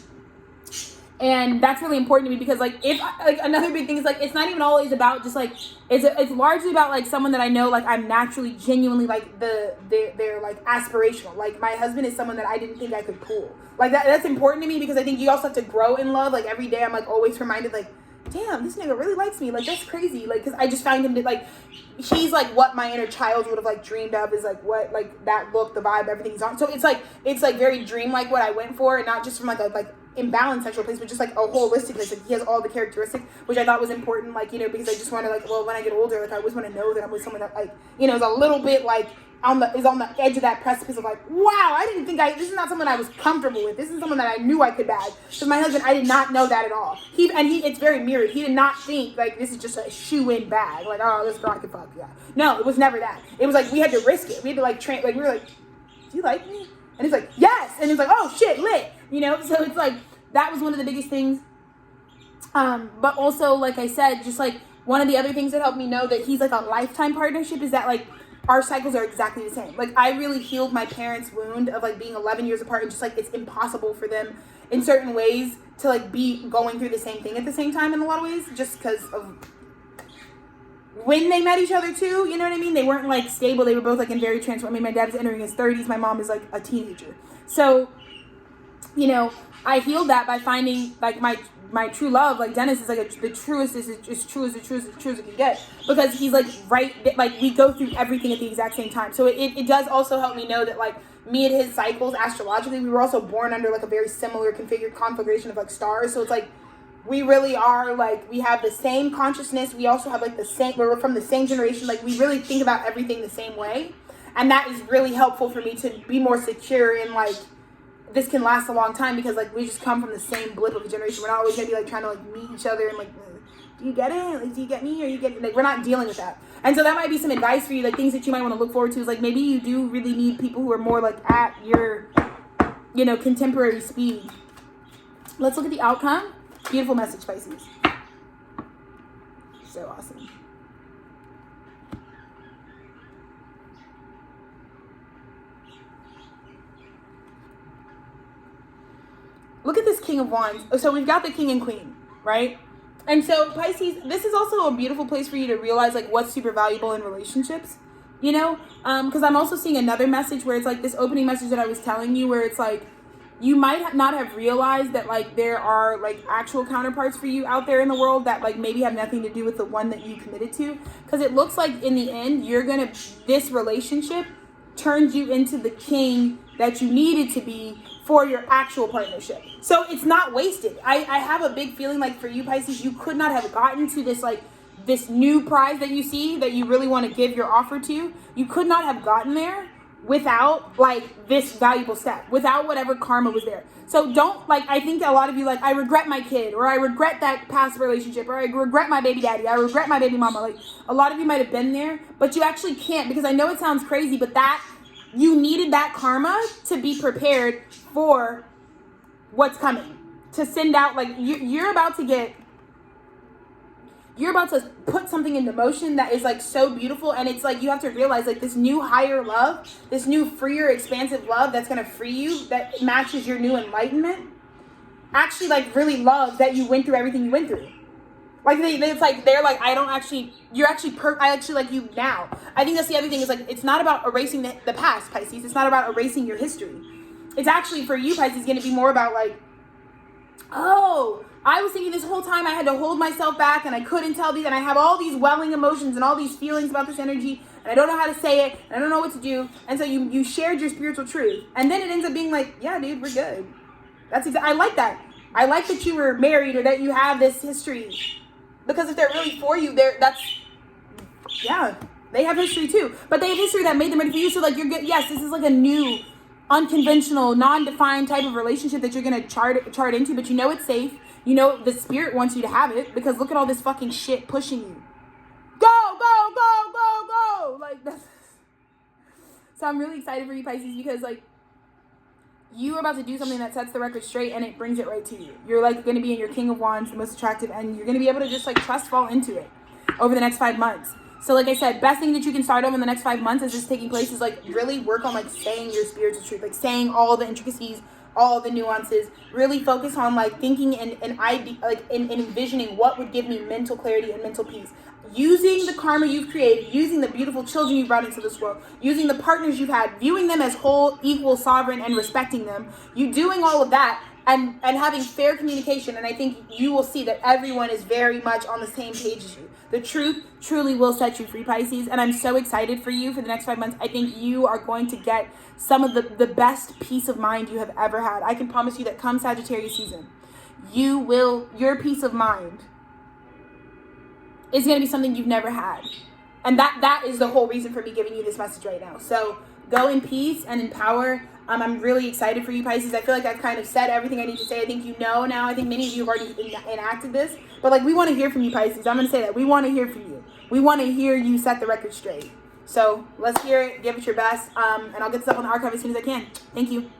And that's really important to me because like if like another big thing is like it's not even always about just like it's largely about like someone that I know like I'm naturally genuinely like they're like aspirational. Like my husband is someone that I didn't think I could pull. Like that's important to me because I think you also have to grow in love. Like every day I'm like always reminded like, damn, this nigga really likes me. Like that's crazy. Like because I just found him to like he's like what my inner child would have like dreamed of is like what like that look, the vibe, everything's on. So it's like very dream like what I went for and not just from like a like imbalanced sexual place, but just like a holistic place. Like he has all the characteristics, which I thought was important, like, you know, because I just want to, like, well, when I get older, like, I always want to know that I'm with someone that, like, you know, is a little bit like on the edge of that precipice of like, wow, I didn't think this is not someone I was comfortable with. This is someone that I knew I could bag. So my husband, I did not know that at all. It's very mirrored. He did not think like this is just a shoe-in bag. Like, oh, this girl I could fuck, yeah. No, it was never that. It was like we had to risk it. We had to like train. Like we were like, do you like me? And he's like, yes. And he's like, oh shit, lit. You know. So it's like that was one of the biggest things. But also, like I said, just like one of the other things that helped me know that he's like a lifetime partnership is that like our cycles are exactly the same. Like I really healed my parents' wound of like being 11 years apart and just like it's impossible for them in certain ways to like be going through the same thing at the same time in a lot of ways, just because of when they met each other too, you know what I mean? They weren't like stable. They were both like in very I mean, my dad is entering his 30s. My mom is like a teenager. So, you know, I healed that by finding like my true love, like Dennis is like the truest is as true as it can get, because he's like right, like we go through everything at the exact same time. So it does also help me know that like me and his cycles astrologically, we were also born under like a very similar configuration of like stars. So it's like we really are like, we have the same consciousness. We also have like the same, we're from the same generation. Like we really think about everything the same way. And that is really helpful for me to be more secure in like, this can last a long time, because like we just come from the same blip of a generation. We're not always gonna be like trying to like meet each other and like, do you get it? Like, do you get me? Or you get like, we're not dealing with that. And so that might be some advice for you, like things that you might want to look forward to is like maybe you do really need people who are more like at your, you know, contemporary speed. Let's look at the outcome. Beautiful message, Pisces. So awesome. Look at this King of Wands. So we've got the King and Queen, right? And so Pisces, this is also a beautiful place for you to realize like what's super valuable in relationships, you know? Because I'm also seeing another message where it's like this opening message that I was telling you, where it's like, you might not have realized that like there are like actual counterparts for you out there in the world that like maybe have nothing to do with the one that you committed to. Because it looks like in the end, this relationship turns you into the king that you needed to be for your actual partnership. So it's not wasted. I have a big feeling like for you, Pisces, you could not have gotten to this like this new prize that you see that you really want to give your offer to. You could not have gotten there without like this valuable step, without whatever karma was there. So don't like, I think a lot of you like, I regret my kid, or I regret that past relationship, or I regret my baby daddy, I regret my baby mama. Like a lot of you might have been there, but you actually can't, because I know it sounds crazy, but that you needed that karma to be prepared for what's coming, to send out like you're about to put something into motion that is like so beautiful. And it's like you have to realize like this new higher love, this new freer, expansive love that's going to free you, that matches your new enlightenment, actually like really love that you went through everything you went through. Like it's like they're like, I actually like you now. I think that's the other thing is like, it's not about erasing the past, Pisces. It's not about erasing your history. It's actually for you, Pisces, going to be more about like, oh, I was thinking this whole time I had to hold myself back and I couldn't tell these, and I have all these welling emotions and all these feelings about this energy, and I don't know how to say it, and I don't know what to do. And so you shared your spiritual truth, and then it ends up being like, yeah, dude, we're good. I like that. I like that you were married or that you have this history, because if they're really for you, they have history too, but they have history that made them ready for you. So like you're good. Yes, this is like a new, unconventional, non-defined type of relationship that you're going to chart into, but you know it's safe. You know the spirit wants you to have it, because look at all this fucking shit pushing you. Go, go, go, go, go. Like that's. So I'm really excited for you, Pisces, because like you are about to do something that sets the record straight and it brings it right to you. You're like going to be in your King of Wands, the most attractive, and you're going to be able to just like trust fall into it over the next 5 months. So like I said, best thing that you can start on in the next 5 months as this taking place is like really work on like saying your spiritual truth, like saying all the intricacies, all the nuances. Really focus on like thinking and envisioning what would give me mental clarity and mental peace. Using the karma you've created, using the beautiful children you brought into this world, using the partners you've had, viewing them as whole, equal, sovereign, and respecting them. You doing all of that and having fair communication. And I think you will see that everyone is very much on the same page as you. The truth truly will set you free, Pisces. And I'm so excited for you for the next 5 months. I think you are going to get some of the best peace of mind you have ever had. I can promise you that come Sagittarius season, your peace of mind is going to be something you've never had. And that is the whole reason for me giving you this message right now. So go in peace and in power. I'm really excited for you, Pisces. I feel like I've kind of said everything I need to say. I think you know now. I think many of you have already enacted this. But like, we want to hear from you, Pisces. I'm going to say that. We want to hear from you. We want to hear you set the record straight. So let's hear it. Give it your best. And I'll get this up on the archive as soon as I can. Thank you.